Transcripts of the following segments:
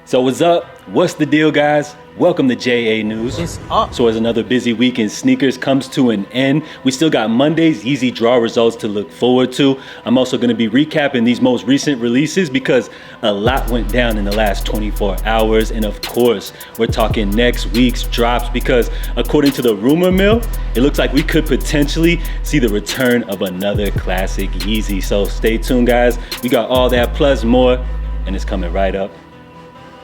So what's up? What's the deal, guys? Welcome to JA News. It's up. So as another busy week in sneakers comes to an end, we still got Monday's YEEZY draw results to look forward to. I'm also going to be recapping these most recent releases because a lot went down in the last 24 hours. And of course, we're talking next week's drops because according to the rumor mill, it looks like we could potentially see the return of another classic YEEZY. So stay tuned, guys. We got all that plus more, and it's coming right up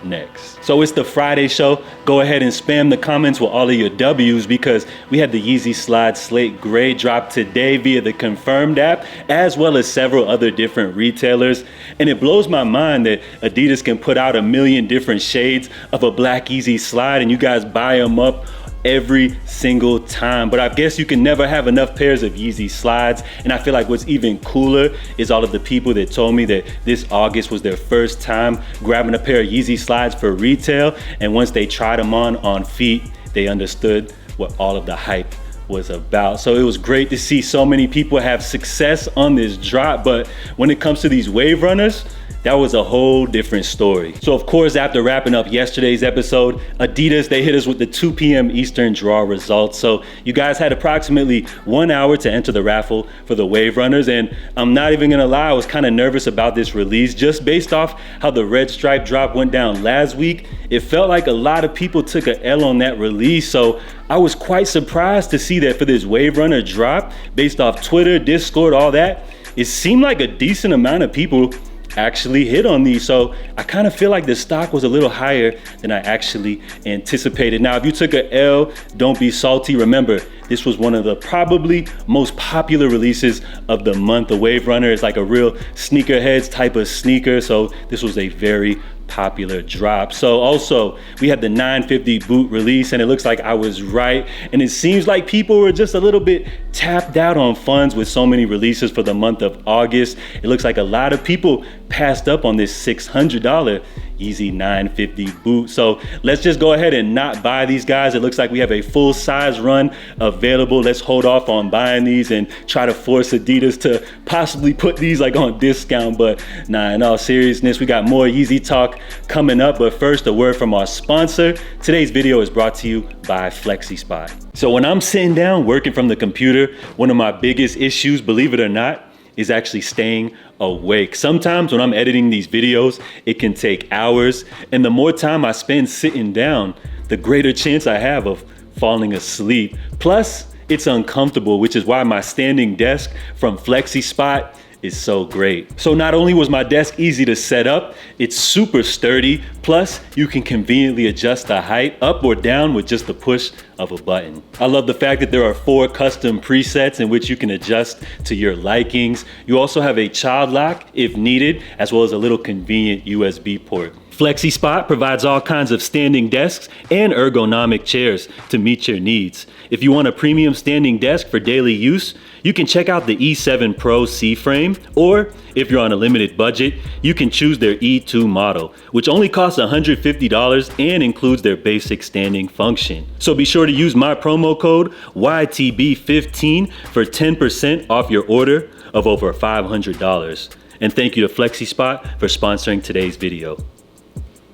next. So it's the Friday show. Go ahead and spam the comments with all of your W's because we had the YEEZY Slide Slate Gray drop today via the Confirmed app, as well as several other different retailers. And it blows my mind that Adidas can put out a million different shades of a black YEEZY Slide and you guys buy them up every single time. But I guess you can never have enough pairs of YEEZY Slides. And I feel like what's even cooler is all of the people that told me that this August was their first time grabbing a pair of YEEZY Slides for retail. And once they tried them on feet, they understood what all of the hype was about. So it was great to see so many people have success on this drop. But when it comes to these wave runners, that was a whole different story. So of course, after wrapping up yesterday's episode, Adidas, they hit us with the 2 p.m. Eastern draw results. So you guys had approximately 1 hour to enter the raffle for the wave runners. And I'm not even gonna lie, I was kind of nervous about this release just based off how the red stripe drop went down last week. It felt like a lot of people took an L on that release. So I was quite surprised to see that for this wave runner drop, based off Twitter, Discord, all that, it seemed like a decent amount of people actually hit on these. So I kind of feel like the stock was a little higher than I actually anticipated. Now, if you took an L, don't be salty. Remember, this was one of the probably most popular releases of the month. The Wave Runner is like a real sneakerheads type of sneaker. So this was a very popular drop. So also we had the 950 boot release and it looks like I was right. And it seems like people were just a little bit tapped out on funds with so many releases for the month of August. It looks like a lot of people passed up on this $600 YEEZY 950 boot. So let's just go ahead and not buy these guys. It looks like we have a full size run available. Let's hold off on buying these and try to force Adidas to possibly put these like on discount. But nah, in all seriousness, we got more YEEZY talk coming up. But first, a word from our sponsor. Today's video is brought to you by FlexiSpot. So when I'm sitting down working from the computer, one of my biggest issues, believe it or not, is actually staying awake. Sometimes when I'm editing these videos, it can take hours. And the more time I spend sitting down, the greater chance I have of falling asleep. Plus, it's uncomfortable, which is why my standing desk from FlexiSpot is so great. So not only was my desk easy to set up, it's super sturdy. Plus, you can conveniently adjust the height up or down with just the push of a button. I love the fact that there are 4 custom presets in which you can adjust to your likings. You also have a child lock if needed, as well as a little convenient USB port. FlexiSpot provides all kinds of standing desks and ergonomic chairs to meet your needs. If you want a premium standing desk for daily use, you can check out the E7 Pro C-Frame, or if you're on a limited budget, you can choose their E2 model, which only costs $150 and includes their basic standing function. So be sure to use my promo code YTB15 for 10% off your order of over $500. And thank you to FlexiSpot for sponsoring today's video.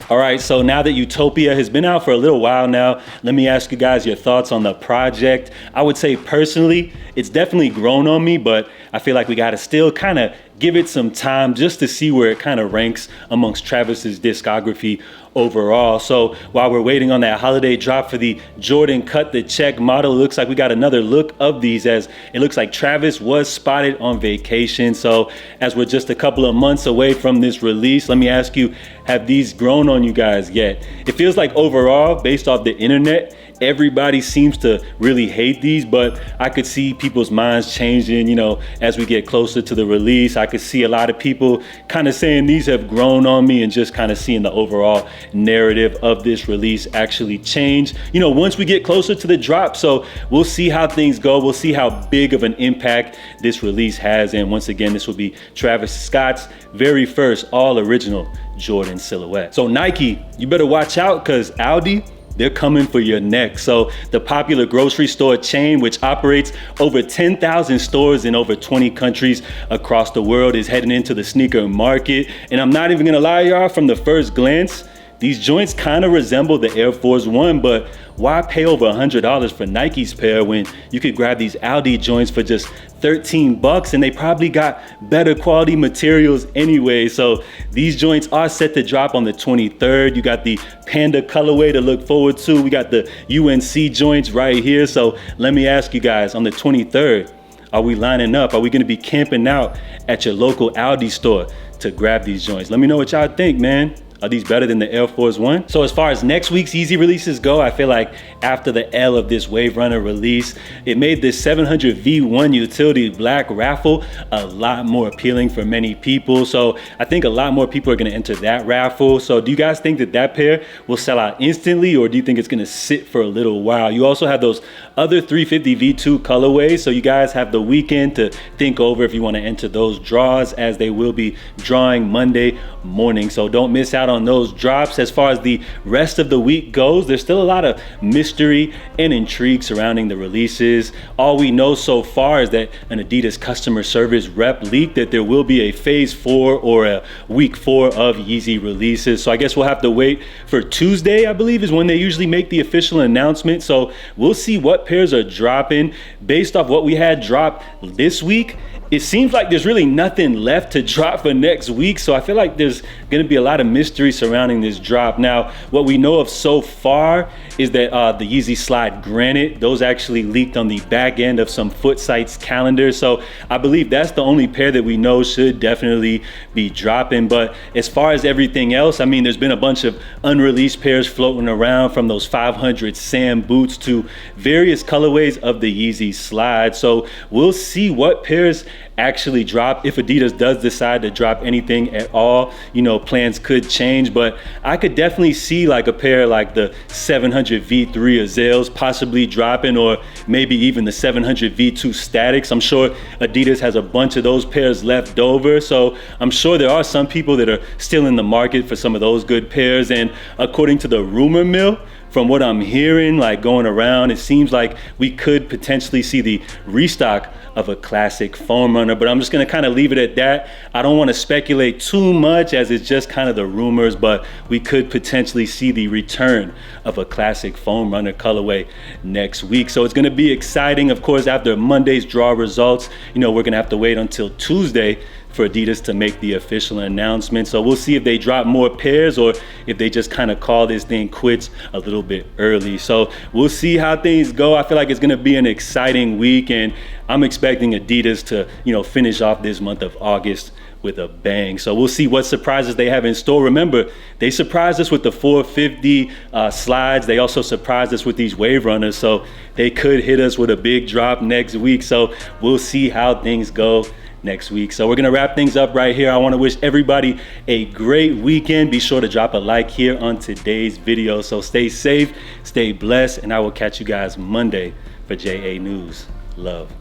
All right, so now that Utopia has been out for a little while now, let me ask you guys your thoughts on the project. I would say personally, it's definitely grown on me, but I feel like we gotta still kind of give it some time just to see where it kind of ranks amongst Travis's discography overall. So while we're waiting on that holiday drop for the Jordan Cut the Check model, it looks like we got another look of these, as it looks like Travis was spotted on vacation. So as we're just a couple of months away from this release, let me ask you, have these grown on you guys yet? It feels like overall, based off the internet, everybody seems to really hate these, but I could see people's minds changing, you know, as we get closer to the release. I could see a lot of people kind of saying these have grown on me, and just kind of seeing the overall narrative of this release actually change, you know, once we get closer to the drop. So we'll see how things go. We'll see how big of an impact this release has. And once again, this will be Travis Scott's very first all original Jordan silhouette. So Nike, you better watch out, because Audi, they're coming for your neck. So the popular grocery store chain, which operates over 10,000 stores in over 20 countries across the world, is heading into the sneaker market. And I'm not even gonna lie, y'all, from the first glance, These joints kind of resemble the Air Force One, but why pay over $100 for Nike's pair when you could grab these Aldi joints for just 13 bucks, and they probably got better quality materials anyway. So these joints are set to drop on the 23rd. You got the Panda colorway to look forward to. We got the UNC joints right here. So let me ask you guys, on the 23rd, are we lining up? Are we gonna be camping out at your local Aldi store to grab these joints? Let me know what y'all think, man. Are these better than the Air Force One? So as far as next week's Yeezy releases go, I feel like after the L of this Wave Runner release, it made this 700 V1 utility black raffle a lot more appealing for many people. So I think a lot more people are gonna enter that raffle. So do you guys think that that pair will sell out instantly, or do you think it's gonna sit for a little while? You also have those other 350 V2 colorways, so you guys have the weekend to think over if you wanna enter those draws, as they will be drawing Monday morning. So don't miss out on those drops. As far as the rest of the week goes, there's still a lot of mystery and intrigue surrounding the releases. All we know so far is that an Adidas customer service rep leaked that there will be a phase 4 or a week 4 of Yeezy releases. So I guess we'll have to wait for Tuesday, I believe, is when they usually make the official announcement. So we'll see what pairs are dropping. Based off what we had drop this week, it seems like there's really nothing left to drop for next week. So I feel like there's gonna be a lot of mystery surrounding this drop. Now, what we know of so far is that the Yeezy Slide Granite, those actually leaked on the back end of some foot sites calendars. So I believe that's the only pair that we know should definitely be dropping. But as far as everything else, I mean, there's been a bunch of unreleased pairs floating around, from those 500 Sam boots to various colorways of the Yeezy Slide. So we'll see what pairs actually drop. If Adidas does decide to drop anything at all, you know, plans could change, but I could definitely see like a pair like the 700 V3 Azales possibly dropping, or maybe even the 700 V2 Statics. I'm sure Adidas has a bunch of those pairs left over, so I'm sure there are some people that are still in the market for some of those good pairs. And according to the rumor mill, from what I'm hearing, like going around, it seems like we could potentially see the restock of a classic foam runner, but I'm just gonna kind of leave it at that. I don't want to speculate too much, as it's just kind of the rumors, but we could potentially see the return of a classic foam runner colorway next week. So it's gonna be exciting. Of course, after Monday's draw results, you know, we're gonna have to wait until Tuesday for Adidas to make the official announcement. So we'll see if they drop more pairs or if they just kind of call this thing quits a little bit early. So we'll see how things go. I feel like it's gonna be an exciting week, and I'm expecting Adidas to, you know, finish off this month of August with a bang. So we'll see what surprises they have in store. Remember, they surprised us with the 450 slides. They also surprised us with these Wave Runners. So they could hit us with a big drop next week. So we'll see how things go next week. So we're gonna wrap things up right here. I wanna wish everybody a great weekend. Be sure to drop a like here on today's video. So stay safe, stay blessed, and I will catch you guys Monday for JA News. Love.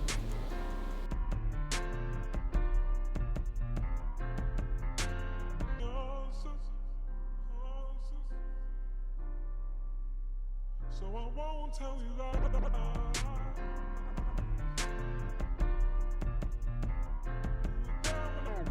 So I won't tell you that.